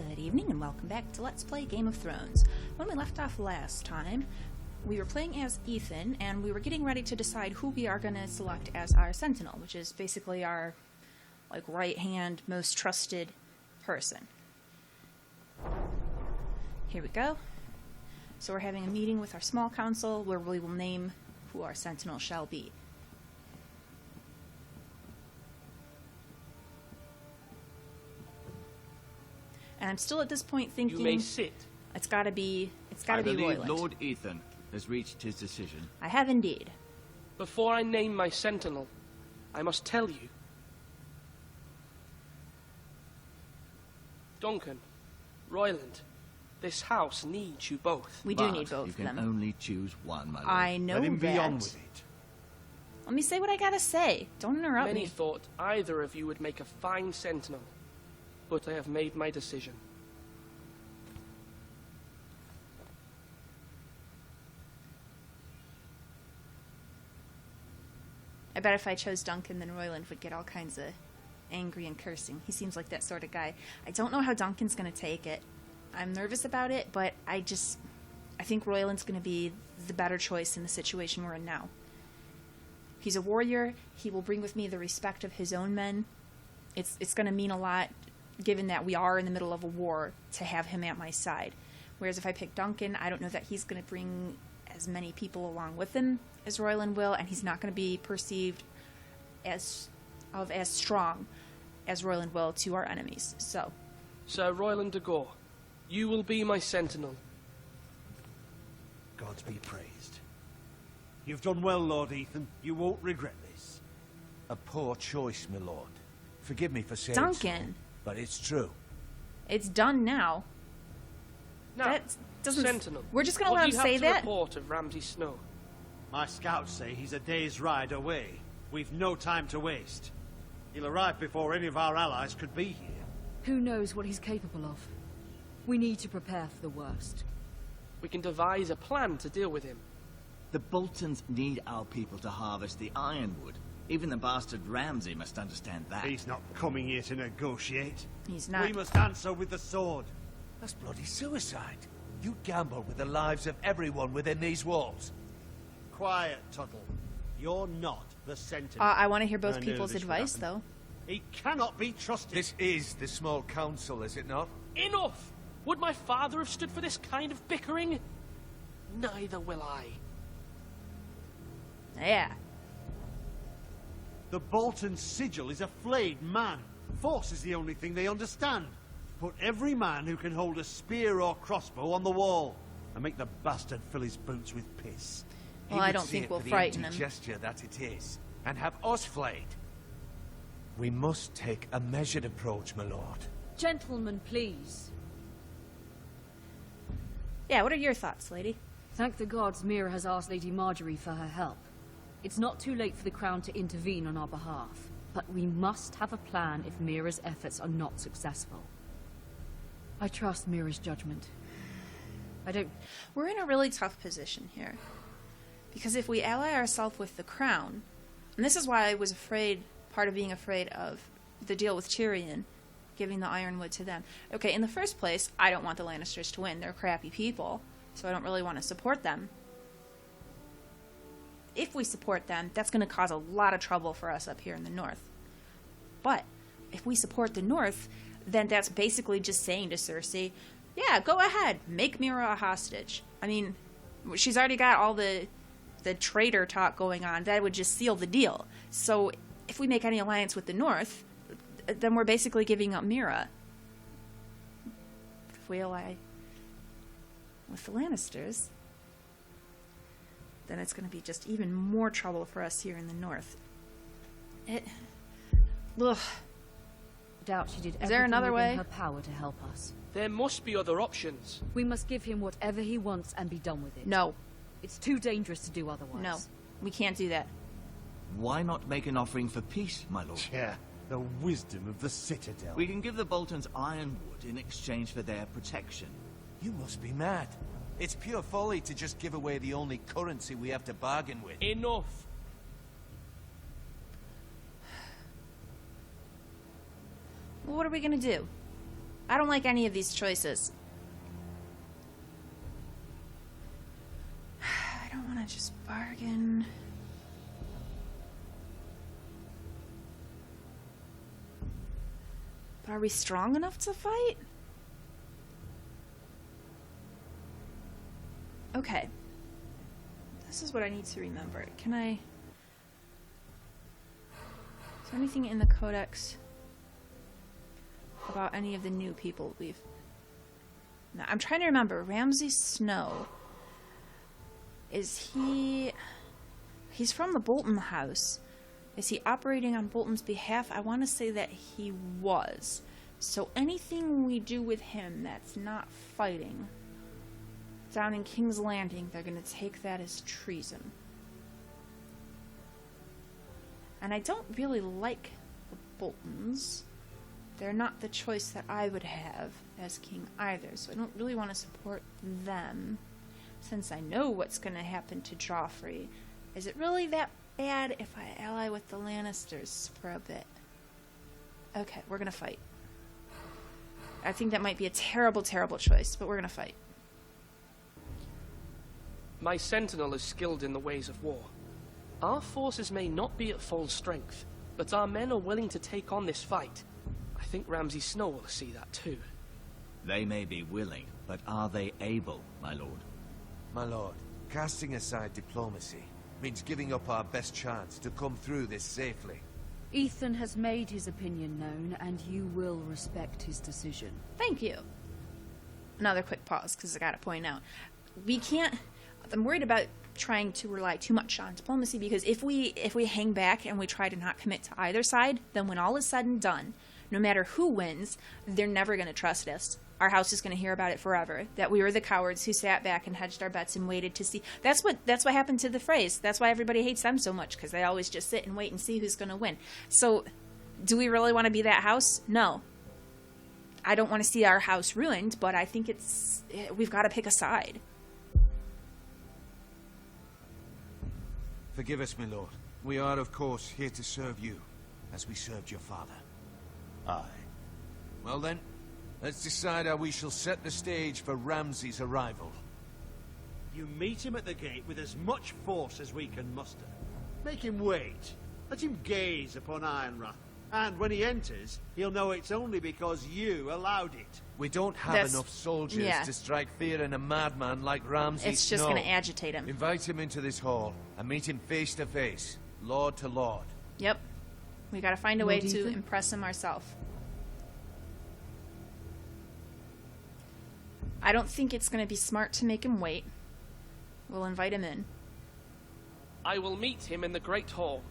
Good evening and welcome back to Let's Play Game of Thrones. When we left off last time, we were playing as Ethan, and we were getting ready to decide who we are going to select as our Sentinel, which is basically our, like, right-hand, most trusted person. Here we go. So we're having a meeting with our small council where we will name who our Sentinel shall be. And I'm still at this point thinking... You may sit. It's gotta be Royland. Lord Ethan has reached his decision. I have indeed. Before I name my sentinel, I must tell you. Duncan, Royland, this house needs you both. We do need both you of them. can only choose one, my lord. I know Let him that. be on with it. Let me say what I gotta say. Don't interrupt Many me. thought either of you would make a fine sentinel, but I have made my decision. I bet if I chose Duncan, then Royland would get all kinds of angry and cursing. He seems like that sort of guy. I don't know how Duncan's gonna take it. I'm nervous about it, but I think Royland's gonna be the better choice in the situation we're in now. He's a warrior. He will bring with me the respect of his own men. It's gonna mean a lot, given that we are in the middle of a war, to have him at my side. Whereas if I pick Duncan, I don't know that he's going to bring as many people along with him as Royland will, and he's not going to be perceived as strong as Royland will to our enemies. So, Sir Royland Degore, you will be my sentinel. God be praised. You've done well, Lord Ethan. You won't regret this. A poor choice, my lord. Forgive me for saying Duncan, so, but it's true. it's done now. Now, That doesn't. sentinel. We're just going to what let him do you say have to that. report of Ramsey Snow? My scouts say he's a day's ride away. We've no time to waste. He'll arrive before any of our allies could be here. Who knows what he's capable of? We need to prepare for the worst. We can devise a plan to deal with him. The Boltons need our people to harvest the ironwood. Even the bastard Ramsay must understand that. He's not coming here to negotiate. He's not. We must answer with the sword. That's bloody suicide. You gamble with the lives of everyone within these walls. Quiet, Tuttle. You're not the Sentinel. I want to hear both I knew people's this would advice, happen. though. He cannot be trusted. This is the small council, is it not? Enough! Would my father have stood for this kind of bickering? Neither will I. Yeah. The Bolton sigil is a flayed man. Force is the only thing they understand. Put every man who can hold a spear or crossbow on the wall, and make the bastard fill his boots with piss. Well, He I would don't see think it we'll for the frighten empty him. gesture that it is, and have us flayed. We must take a measured approach, my lord. Gentlemen, please. Yeah, what are your thoughts, lady? Thank the gods Mira has asked Lady Margaery for her help. It's not too late for the Crown to intervene on our behalf, but we must have a plan if Mira's efforts are not successful. I trust Mira's judgment. We're in a really tough position here. Because if we ally ourselves with the Crown, and this is why I was afraid, part of being afraid of the deal with Tyrion, giving the Ironwood to them. Okay, in the first place, I don't want the Lannisters to win. They're crappy people, so I don't really want to support them. If we support them, that's going to cause a lot of trouble for us up here in the north. But if we support the north, then that's basically just saying to Cersei, yeah, go ahead, make Mira a hostage. I mean, she's already got all the traitor talk going on. That would just seal the deal. So if we make any alliance with the north, then we're basically giving up Mira. If we ally with the Lannisters, then it's going to be just even more trouble for us here in the north. Ugh. Doubt she did Is there everything another within way? her power to help us. There must be other options. We must give him whatever he wants and be done with it. No. It's too dangerous to do otherwise. No. We can't do that. Why not make an offering for peace, my lord? Yeah, the wisdom of the Citadel. We can give the Boltons ironwood in exchange for their protection. You must be mad. It's pure folly to just give away the only currency we have to bargain with. Enough! Well, what are we going to do? I don't like any of these choices. I don't want to just bargain. But are we strong enough to fight? Okay. This is what I need to remember. Can I... Is there anything in the codex about any of the new people we've... No, I'm trying to remember. Ramsey Snow. Is he... He's from the Bolton house. Is he operating on Bolton's behalf? I want to say that he was. So anything we do with him that's not fighting down in King's Landing, they're going to take that as treason. And I don't really like the Boltons. They're not the choice that I would have as king either, so I don't really want to support them, since I know what's going to happen to Joffrey. Is it really that bad if I ally with the Lannisters for a bit? Okay, we're going to fight. I think that might be a terrible, terrible choice, but we're going to fight. My Sentinel is skilled in the ways of war. Our forces may not be at full strength, but our men are willing to take on this fight. I think Ramsey Snow will see that too. They may be willing, but are they able, my lord? My lord, casting aside diplomacy means giving up our best chance to come through this safely. Ethan has made his opinion known, and you will respect his decision. Thank you. Another quick pause, because I gotta point out. We can't... I'm worried about trying to rely too much on diplomacy, because if we hang back and we try to not commit to either side, then when all is said and done, no matter who wins, they're never going to trust us. Our house is going to hear about it forever, that we were the cowards who sat back and hedged our bets and waited to see. That's what happened to the Freys. That's why everybody hates them so much, because they always just sit and wait and see who's going to win. So, do we really want to be that house? No. I don't want to see our house ruined, but I think we've got to pick a side. Forgive us, my lord. We are, of course, here to serve you, as we served your father. Aye. Well then, let's decide how we shall set the stage for Ramsay's arrival. You meet him at the gate with as much force as we can muster. Make him wait. Let him gaze upon Ironrath. And when he enters, he'll know it's only because you allowed it. We don't have enough soldiers to strike fear in a madman like Ramsey It's just Snow. going to agitate him. Invite him into this hall and meet him face to face, lord to lord. Yep. We got to find a way Lord to Ethan? impress him ourselves. I don't think it's going to be smart to make him wait. We'll invite him in. I will meet him in the Great Hall.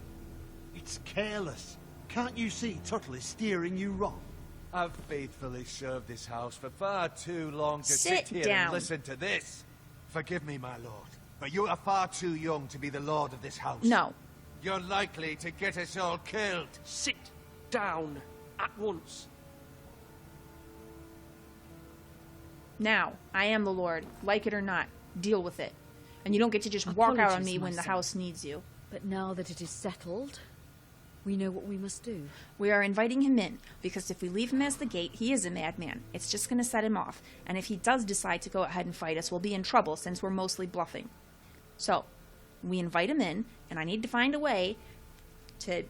It's careless. Can't you see Tuttle is steering you wrong? I've faithfully served this house for far too long to Sit sit here down. and listen to this. Forgive me, my lord, but you are far too young to be the lord of this house. No. You're likely to get us all killed. Sit down at once. Now, I am the Lord. Like it or not, deal with it. And you don't get to just walk out on Apologies, me when my the son. house needs you. But now that it is settled, we know what we must do. We are inviting him in, because if we leave him as the gate, he is a madman. It's just going to set him off. And if he does decide to go ahead and fight us, we'll be in trouble, since we're mostly bluffing. So, we invite him in, and I need to find a way to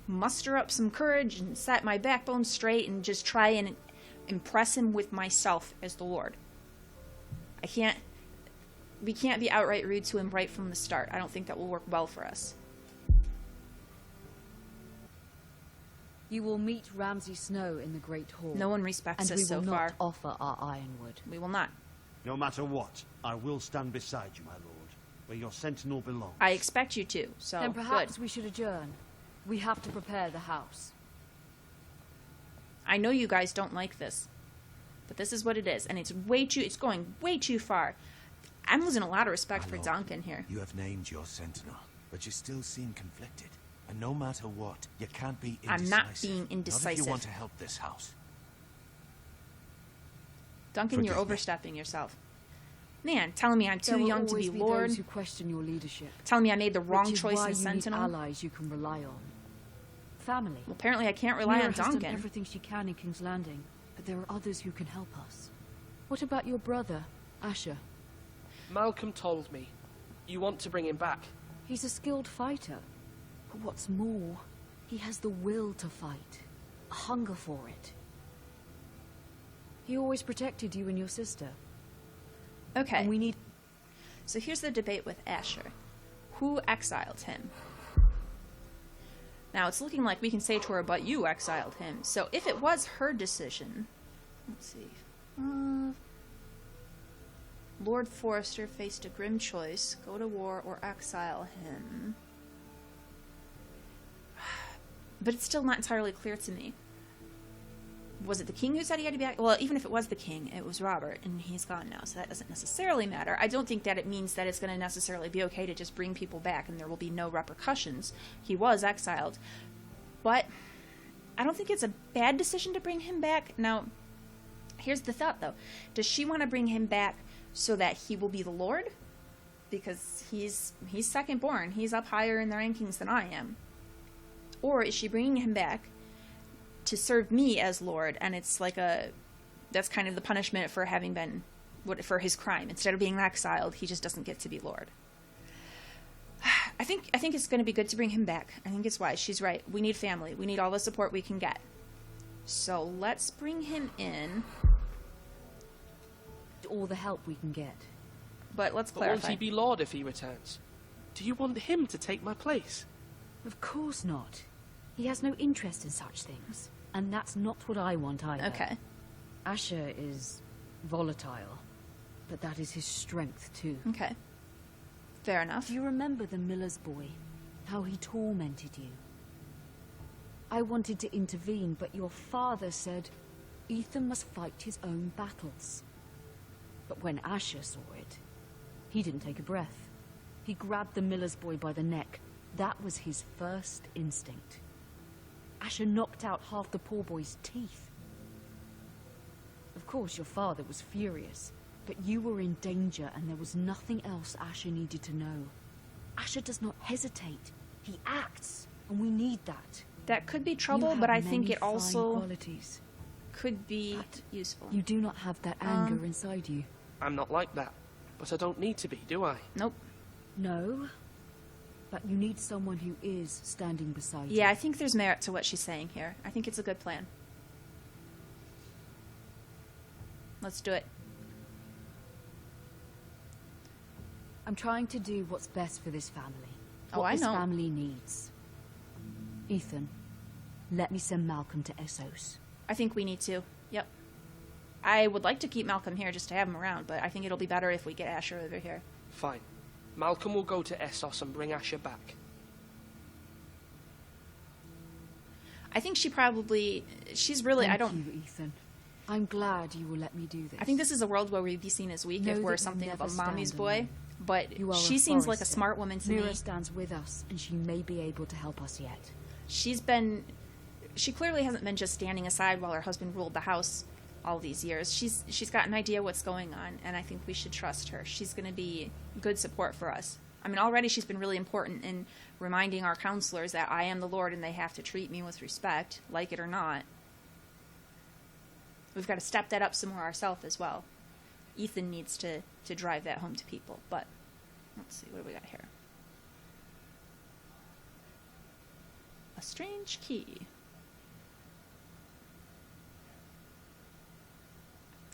muster up some courage and set my backbone straight and just try and impress him with myself as the Lord. We can't be outright rude to him right from the start. I don't think that will work well for us. You will meet Ramsey Snow in the Great Hall. No one respects and us so we will far. not offer our ironwood. We will not. No matter what, I will stand beside you, my lord, where your sentinel belongs. I expect you to, so Then perhaps good. we should adjourn. We have to prepare the house. I know you guys don't like this, but this is what it is, and it's going way too far. I'm losing a lot of respect My for lord, Duncan here. You have named your sentinel, but you still seem conflicted. And no matter what, you can't be indecisive. I'm not being Not if indecisive. you want to help this house. Duncan, you're Forgive me. overstepping yourself. Man, telling me I'm too young to be There will always be Lord. those who question your leadership. Telling me I made the wrong which is choice why in you Sentinel. need allies you can rely on. Family. Well, apparently I can't rely Mira on has done Duncan. everything she can in King's Landing. But there are others who can help us. What about your brother, Asher? Malcolm told me. You want to bring him back? He's a skilled fighter. But what's more, he has the will to fight. A hunger for it. He always protected you and your sister. Okay. And we need... So here's the debate with Asher. Who exiled him? Now, it's looking like we can say to her, but you exiled him. So if it was her decision... Let's see. Lord Forrester faced a grim choice. Go to war or exile him. But it's still not entirely clear to me. Was it the king who said he had to be back? Well, even if it was the king, it was Robert, and he's gone now, so that doesn't necessarily matter. I don't think that it means that it's going to necessarily be okay to just bring people back and there will be no repercussions. He was exiled. But I don't think it's a bad decision to bring him back. Now, here's the thought, though. Does she want to bring him back so that he will be the Lord? Because he's second born. He's up higher in the rankings than I am. Or is she bringing him back to serve me as Lord, and it's like that's kind of the punishment for having been, for his crime. Instead of being exiled, he just doesn't get to be Lord. I think it's going to be good to bring him back. I think it's wise. She's right. We need family. We need all the support we can get. So let's bring him in. All the help we can get. But let's But won't clarify. he be Lord if he returns? Do you want him to take my place? Of course not. He has no interest in such things. And that's not what I want either. Okay. Asher is volatile, but that is his strength too. Okay. Fair enough. Do you remember the miller's boy? How he tormented you? I wanted to intervene, but your father said Ethan must fight his own battles. But when Asher saw it, he didn't take a breath. He grabbed the miller's boy by the neck. That was his first instinct. Asher knocked out half the poor boy's teeth. Of course, your father was furious, but you were in danger and there was nothing else Asher needed to know. Asher does not hesitate. He acts, and we need that. That could be You trouble, have but I think many it fine also qualities. could be But useful. You do not have that anger inside you. I'm not like that. But I don't need to be, do I? Nope. No, but you need someone who is standing beside you. Yeah, I think there's merit to what she's saying here. I think it's a good plan. Let's do it. I'm trying to do what's best for this family. Oh, What I this know. family needs. Ethan, let me send Malcolm to Essos. I think we need to. Yep. I would like to keep Malcolm here just to have him around, but I think it'll be better if we get Asher over here. Fine. Malcolm will go to Essos and bring Asher back. I think she's really, Thank you, Ethan. I'm glad you will let me do this. I think this is a world where we'd be seen as weak Know if that we're you something of a never mommy's stand boy, alone. but You are she a seems like a Forrester. smart woman to Mira me. stands with us, and she may be able to help us yet. She clearly hasn't been just standing aside while her husband ruled the house all these years. She's got an idea what's going on, and I think we should trust her. She's going to be good support for us. I mean, already she's been really important in reminding our counselors that I am the Lord and they have to treat me with respect, like it or not. We've got to step that up some more ourselves as well. Ethan needs to drive that home to people, but let's see, what do we got here? A strange key.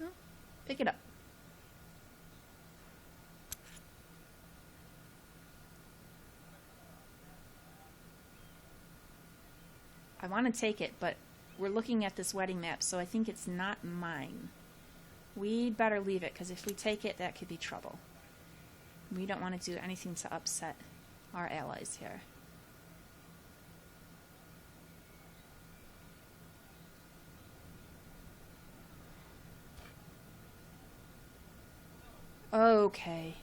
Oh, pick it up. I want to take it, but we're looking at this wedding map, so I think it's not mine. We'd better leave it, because if we take it, that could be trouble. We don't want to do anything to upset our allies here. Okay.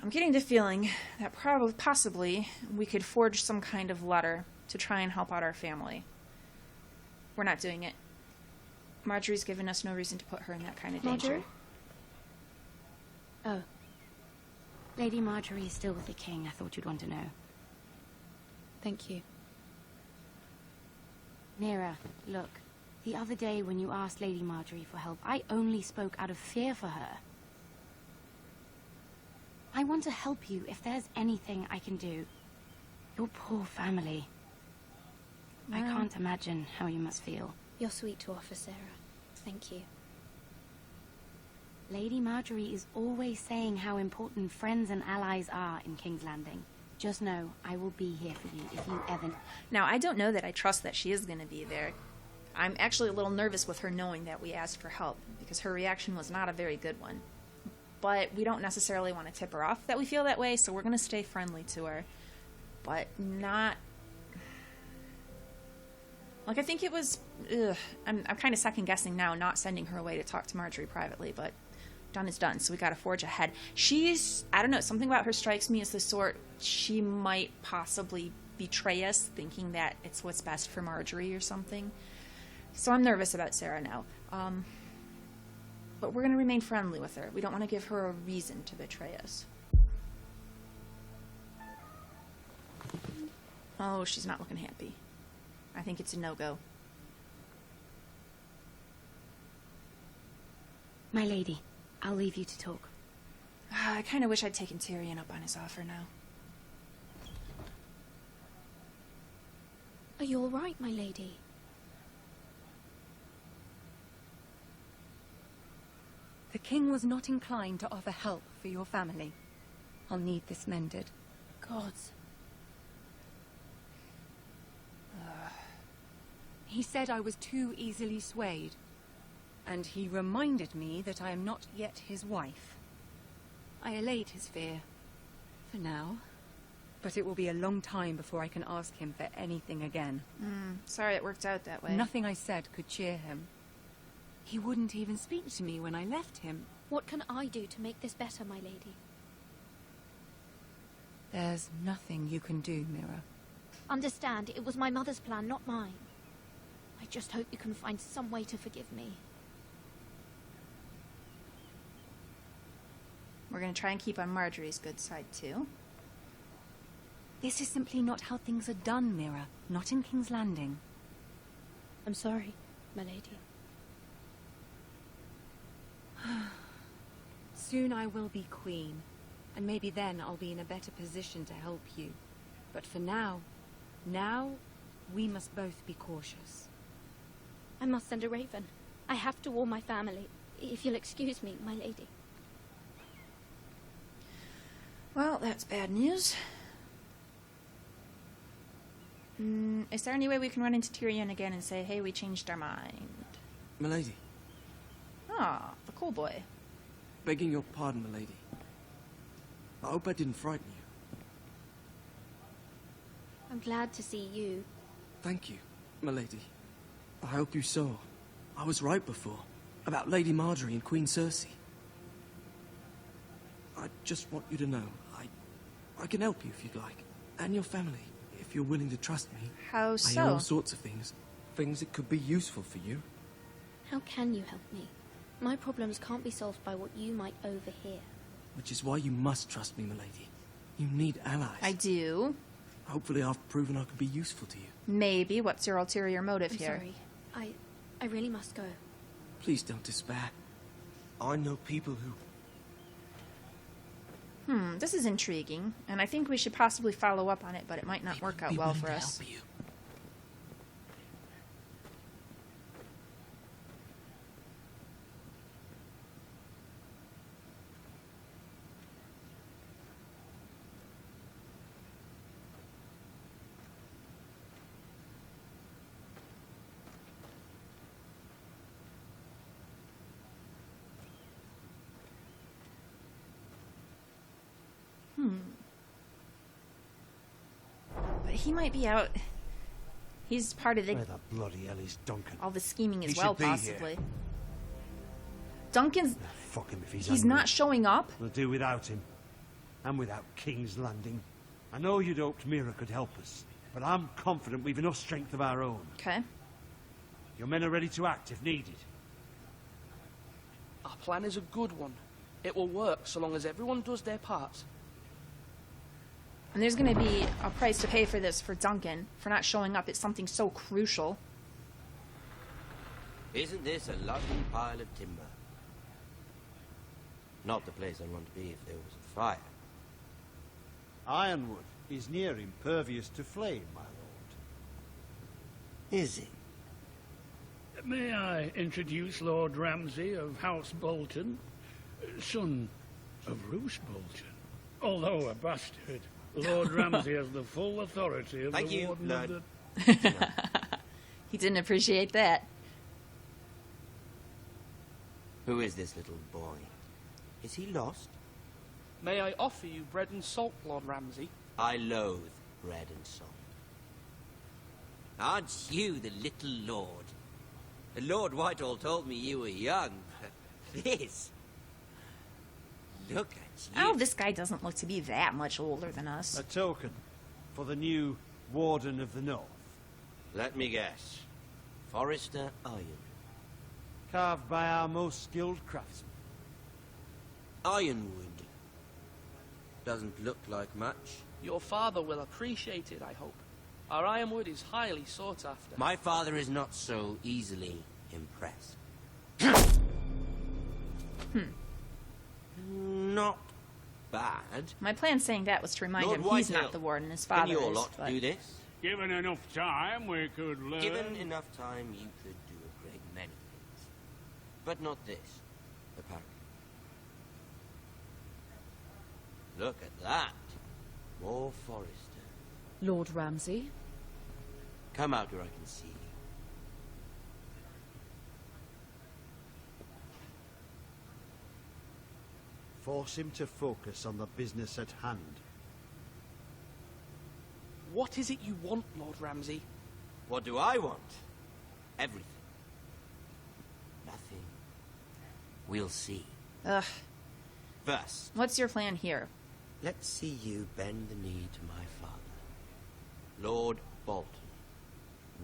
I'm getting the feeling that possibly we could forge some kind of letter to try and help out our family. We're not doing it. Margaery's given us no reason to put her in that kind of danger. Oh. Lady Margaery is still with the king. I thought you'd want to know. Thank you. Mira, look. The other day when you asked Lady Margaery for help, I only spoke out of fear for her. I want to help you if there's anything I can do. Your poor family. I can't imagine how you must feel. You're sweet to offer, Sarah. Thank you. Lady Margaery is always saying how important friends and allies are in King's Landing. Just know, I will be here for you if you ever... Now, I don't know that I trust that she is going to be there. I'm actually a little nervous with her knowing that we asked for help, because her reaction was not a very good one. But we don't necessarily want to tip her off that we feel that way, so we're going to stay friendly to her. But not... Like, I think it was... I'm kind of second-guessing now not sending her away to talk to Margaery privately, but done is done, so we got to forge ahead. She's... I don't know, something about her strikes me as the sort... She might possibly betray us, thinking that it's what's best for Margaery or something. So I'm nervous about Sarah now. But we're going to remain friendly with her. We don't want to give her a reason to betray us. Oh, she's not looking happy. I think it's a no-go. My lady, I'll leave you to talk. I kind of wish I'd taken Tyrion up on his offer now. Are you all right, my lady? The king was not inclined to offer help for your family. I'll need this mended. Gods. He said I was too easily swayed. And he reminded me that I am not yet his wife. I allayed his fear. For now. But it will be a long time before I can ask him for anything again. Sorry it worked out that way. Nothing I said could cheer him. He wouldn't even speak to me when I left him. What can I do to make this better, my lady? There's nothing you can do, Mira. Understand, it was my mother's plan, not mine. I just hope you can find some way to forgive me. We're going to try and keep on Margaery's good side, too. This is simply not how things are done, Mira. Not in King's Landing. I'm sorry, my lady. Soon I will be queen, and maybe then I'll be in a better position to help you. But for now, we must both be cautious. I must send a raven. I have to warn my family. If you'll excuse me, my lady. Well, that's bad news. Is there any way we can run into Tyrion again and say, hey, we changed our mind? Milady. Ah, the cool boy. Begging your pardon, milady. I hope I didn't frighten you. I'm glad to see you. Thank you, milady. I hope you saw. I was right before. About Lady Margaery and Queen Cersei. I just want you to know, I can help you if you'd like. And your family, if you're willing to trust me. How I hear all so? sorts of things. Things that could be useful for you. How can you help me? My problems can't be solved by what you might overhear. Which is why you must trust me, milady. You need allies. I do. Hopefully I've proven I can be useful to you. Maybe. What's your ulterior motive I'm here? sorry. I really must go. Please don't despair. I know people who... This is intriguing, and I think we should possibly follow up on it, but it might not work out be well willing for to us. help you. But he might be out. He's part of Where the bloody hell is Duncan? all the scheming as He well, should be here. possibly. Duncan's... Fuck him if he's He's hungry. not showing up? We'll do without him. And without King's Landing. I know you'd hoped Mira could help us, but I'm confident we've enough strength of our own. Okay. Your men are ready to act if needed. Our plan is a good one. It will work so long as everyone does their part. And there's going to be a price to pay for this for Duncan, for not showing up. It's something so crucial. Isn't this a lovely pile of timber? Not the place I'd want to be if there was a fire. Ironwood is near impervious to flame, my lord. Is it? May I introduce Lord Ramsay of House Bolton, son of Roose Bolton. Although a bastard, Lord Ramsay has the full authority of Thank the you, Warden Lord. of the... He didn't appreciate that. Who is this little boy? Is he lost? May I offer you bread and salt, Lord Ramsay? I loathe bread and salt. Aren't you the little lord? Lord Whitehall told me you were young. This... Look at you. Oh, this guy doesn't look to be that much older than us. A token for the new Warden of the North. Let me guess. Forrester Iron. Carved by our most skilled craftsmen. Ironwood. Doesn't look like much. Your father will appreciate it, I hope. Our ironwood is highly sought after. My father is not so easily impressed. Not bad. My plan saying that was to remind Lord him he's Whitehall, not the warden, his Can father your is. lot but- do this? Given enough time, we could learn... Given enough time, you could do a great many things. But not this, apparently. Look at that. More Forrester. Lord Ramsay? Come out where I can see you. Force him to focus on the business at hand. What is it you want, Lord Ramsay? What do I want? Everything. Nothing. We'll see. Ugh. First, What's your plan here? let's see you bend the knee to my father. Lord Bolton,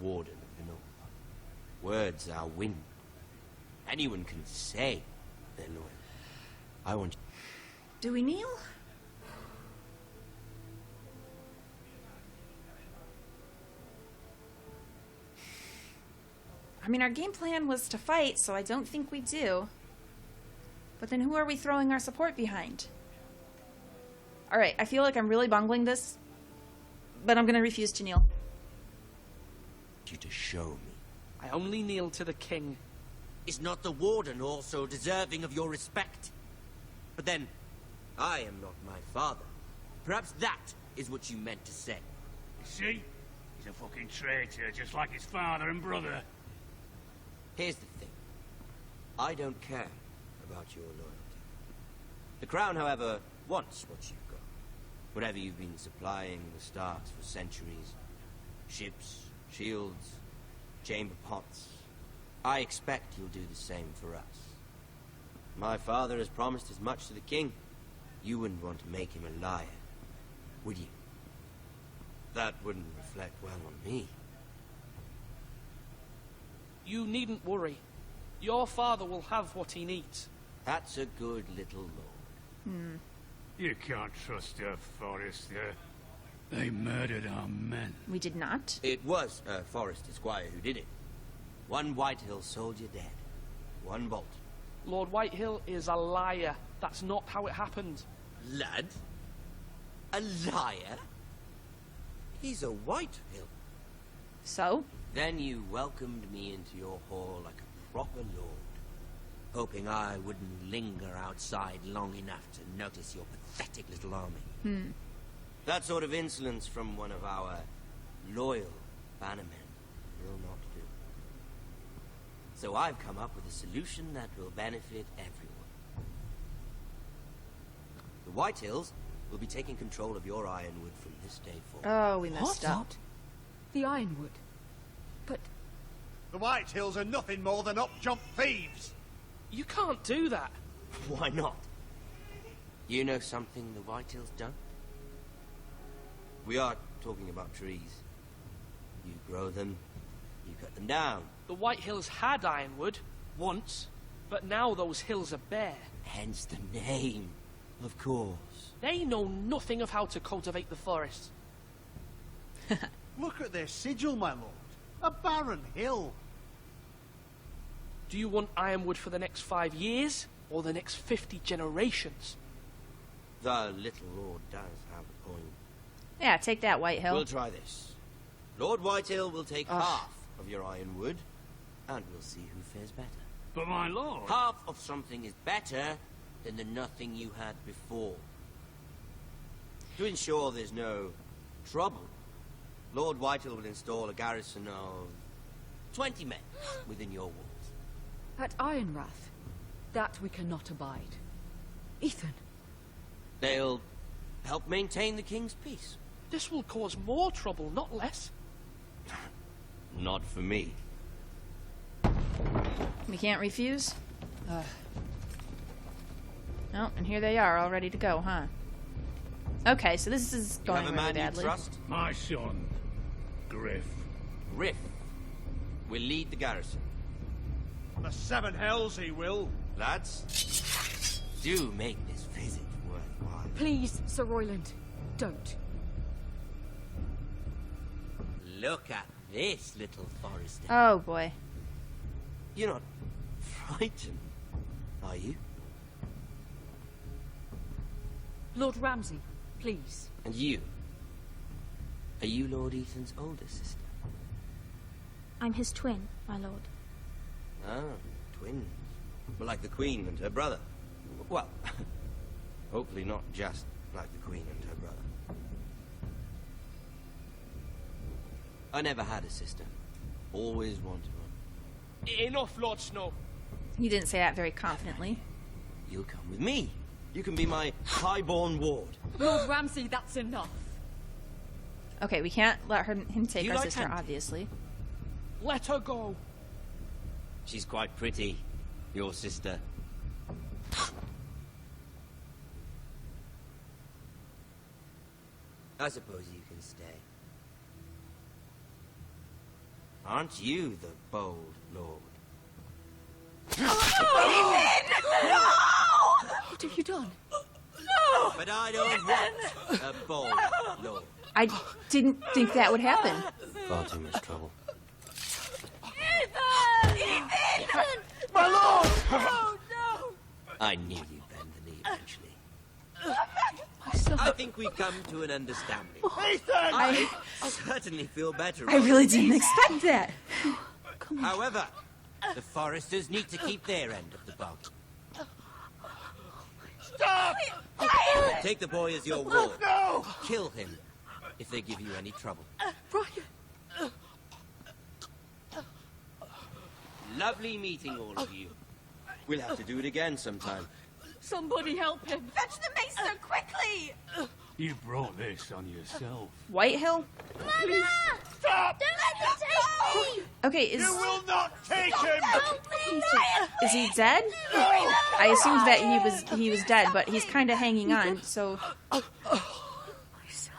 Warden of the North. Words are wind. Anyone can say they're loyal. I want... Do we kneel? I mean, our game plan was to fight, so I don't think we do. But then who are we throwing our support behind? Alright, I feel like I'm really bungling this, but I'm gonna refuse to kneel. you to show me. I only kneel to the king. Is not the Warden also deserving of your respect? But then, I am not my father. Perhaps that is what you meant to say. You see? He's a fucking traitor, just like his father and brother. Here's the thing. I don't care about your loyalty. The Crown, however, wants what you've got. Whatever you've been supplying the Starks for centuries. Ships, shields, chamber pots. I expect you'll do the same for us. My father has promised as much to the king. You wouldn't want to make him a liar, would you? That wouldn't reflect well on me. You needn't worry. Your father will have what he needs. That's a good little lord. You can't trust her, Forrester. They murdered our men. We did not. It was Forrester Squire who did it. One Whitehill soldier dead. One Bolton. Lord Whitehill is a liar. That's not how it happened. Lad? A liar? He's a Whitehill. So? Then you welcomed me into your hall like a proper lord, hoping I wouldn't linger outside long enough to notice your pathetic little army. That sort of insolence from one of our loyal bannermen will not do. So I've come up with a solution that will benefit everyone. The Whitehills will be taking control of your ironwood from this day forward. Oh, we messed up. The Ironwood. But The Whitehills are nothing more than up-jump thieves. You can't do that. Why not? You know something the Whitehills don't? We are talking about trees. You grow them, you cut them down. The Whitehills had ironwood, once, but now those hills are bare. Hence the name, of course. They know nothing of how to cultivate the forest. Look at their sigil, my lord. A barren hill. Do you want ironwood for the next 5 years, or the next 50 generations? The little lord does have a point. Yeah, take that, Whitehill. We'll try this. Lord Whitehill will take half of your ironwood, and we'll see who fares better. But my lord... Half of something is better than the nothing you had before. To ensure there's no trouble, Lord Whitehill will install a garrison of 20 men within your walls. At Ironrath, that we cannot abide. Ethan. They'll help maintain the king's peace. This will cause more trouble, not less. Not for me. We can't refuse? Oh, and here they are, all ready to go, huh? Okay, so this is going really badly. My son, Griff. Griff will lead the garrison. The 7 hells he will. Lads, do make this visit worthwhile. Please, Sir Royland, don't. Look at this, little Forester. Oh, boy. You're not frightened, are you? Lord Ramsay, please. And you? Are you Lord Ethan's older sister? I'm his twin, my lord. Ah, twins. Well, like the Queen and her brother. Well, hopefully not just like the Queen and her brother. I never had a sister. Always wanted one. Enough, Lord Snow. He didn't say that very confidently. You'll come with me. You can be my highborn ward. Lord Ramsay, that's enough. Okay, we can't let him take our like sister, Handy? obviously. Let her go. She's quite pretty, your sister. I suppose you can stay. Aren't you the bold lord? What have you done? But I don't want a bold lord. I didn't think that would happen. Far too much trouble. Ethan! My lord! Oh, no! I knew you'd bend the knee eventually. I think we've come to an understanding. Ethan! I certainly feel better. I really didn't expect that. However, the Foresters need to keep their end of the bargain. Stop! Take the boy as your ward. No! Kill him if they give you any trouble. Brian! Lovely meeting all of you. We'll have to do it again sometime. Somebody help him! Fetch the maester quickly! You brought this on yourself. Whitehill? Mama! Stop! Don't let him take me! Okay, is... You will not take him! No, please! Is he dead? I assumed that he was dead, but he's kind of hanging on, so... My son.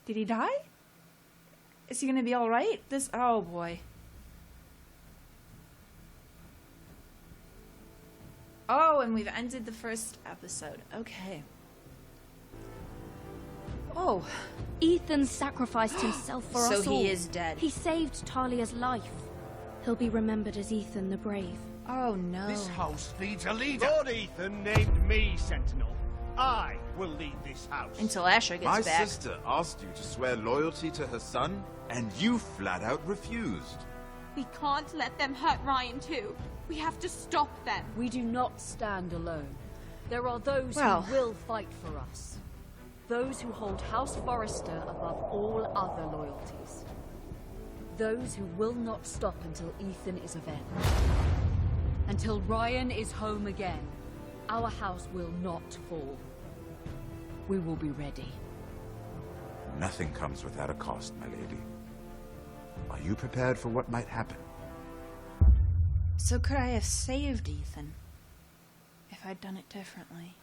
Did he die? Is he gonna be alright? Oh boy. Oh, and we've ended the first episode. Okay. Oh. Ethan sacrificed himself for us all. So he is dead. He saved Talia's life. He'll be remembered as Ethan the Brave. Oh no. This house needs a leader. Lord Ethan named me Sentinel. I will lead this house. Until Asher gets My back. sister asked you to swear loyalty to her son, and you flat out refused. We can't let them hurt Ryan too. We have to stop them. We do not stand alone. There are those Well. who will fight for us. Those who hold House Forrester above all other loyalties. Those who will not stop until Ethan is avenged. Until Ryan is home again, our house will not fall. We will be ready. Nothing comes without a cost, my lady. Are you prepared for what might happen? So could I have saved Ethan? If I'd done it differently.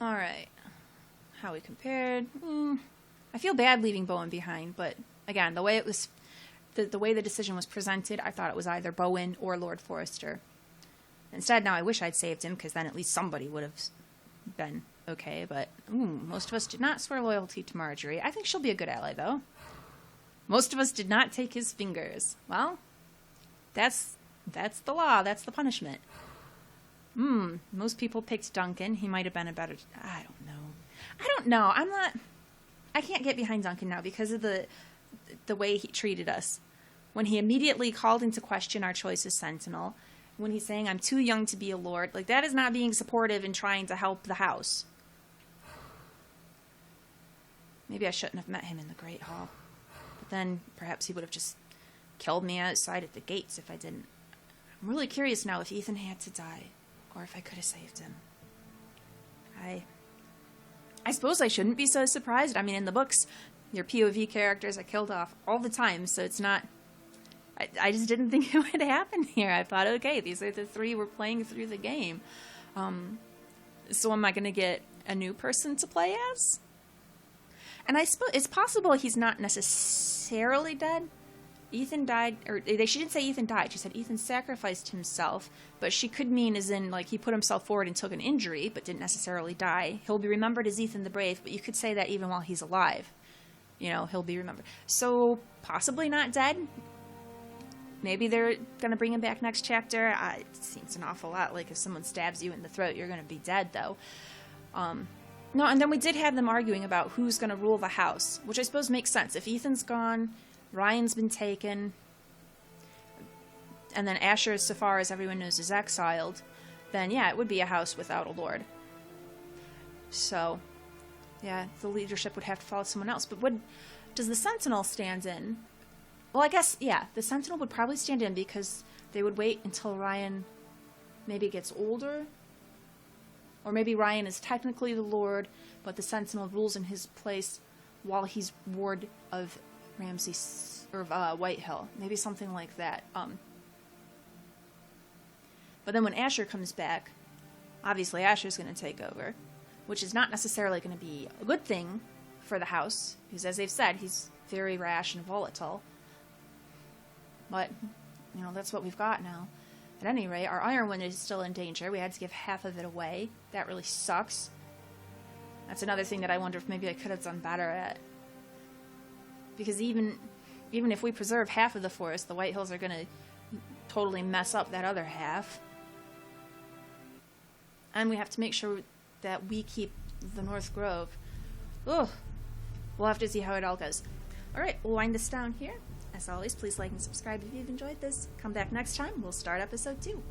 Alright. How we compared? I feel bad leaving Bowen behind, but again, the way it was... The way the decision was presented, I thought it was either Bowen or Lord Forrester. Instead, now I wish I'd saved him, because then at least somebody would have been okay, but most of us did not swear loyalty to Margaery. I think she'll be a good ally, though. Most of us did not take his fingers. Well, that's the law. That's the punishment. Most people picked Duncan. He might have been a better... I don't know. I can't get behind Duncan now because of the way he treated us. When he immediately called into question our choice as Sentinel, when he's saying, I'm too young to be a lord, like, that is not being supportive and trying to help the house. Maybe I shouldn't have met him in the Great Hall. But then, perhaps he would have just killed me outside at the gates if I didn't. I'm really curious now if Ethan had to die, or if I could have saved him. I suppose I shouldn't be so surprised. I mean, in the books, your POV characters are killed off all the time, so it's not... I just didn't think it would happen here. I thought, okay, these are the three we're playing through the game. So am I going to get a new person to play as? And I suppose it's possible he's not necessarily dead. Ethan died, or she didn't say Ethan died. She said Ethan sacrificed himself, but she could mean as in, like, he put himself forward and took an injury, but didn't necessarily die. He'll be remembered as Ethan the Brave, but you could say that even while he's alive. You know, he'll be remembered. So, possibly not dead. Maybe they're going to bring him back next chapter. It seems an awful lot like if someone stabs you in the throat, you're going to be dead, though. No, and then we did have them arguing about who's going to rule the house, which I suppose makes sense. If Ethan's gone, Ryan's been taken, and then Asher, so far as everyone knows, is exiled, then yeah, it would be a house without a lord. So, yeah, the leadership would have to follow someone else. But does the Sentinel stand in? Well, I guess, yeah, the Sentinel would probably stand in because they would wait until Ryan maybe gets older. Or maybe Ryan is technically the Lord, but the Sentinel rules in his place while he's ward of Ramsey, or Whitehill. Maybe something like that. But then when Asher comes back, obviously Asher's going to take over, which is not necessarily going to be a good thing for the house, because as they've said, he's very rash and volatile. But, you know, that's what we've got now. At any rate, our Ironwind is still in danger. We had to give half of it away. That really sucks. That's another thing that I wonder if maybe I could have done better at. Because even if we preserve half of the forest, the White Hills are going to totally mess up that other half. And we have to make sure that we keep the North Grove. Ugh. We'll have to see how it all goes. Alright, we'll wind this down here. As always, please like and subscribe if you've enjoyed this. Come back next time. We'll start episode 2.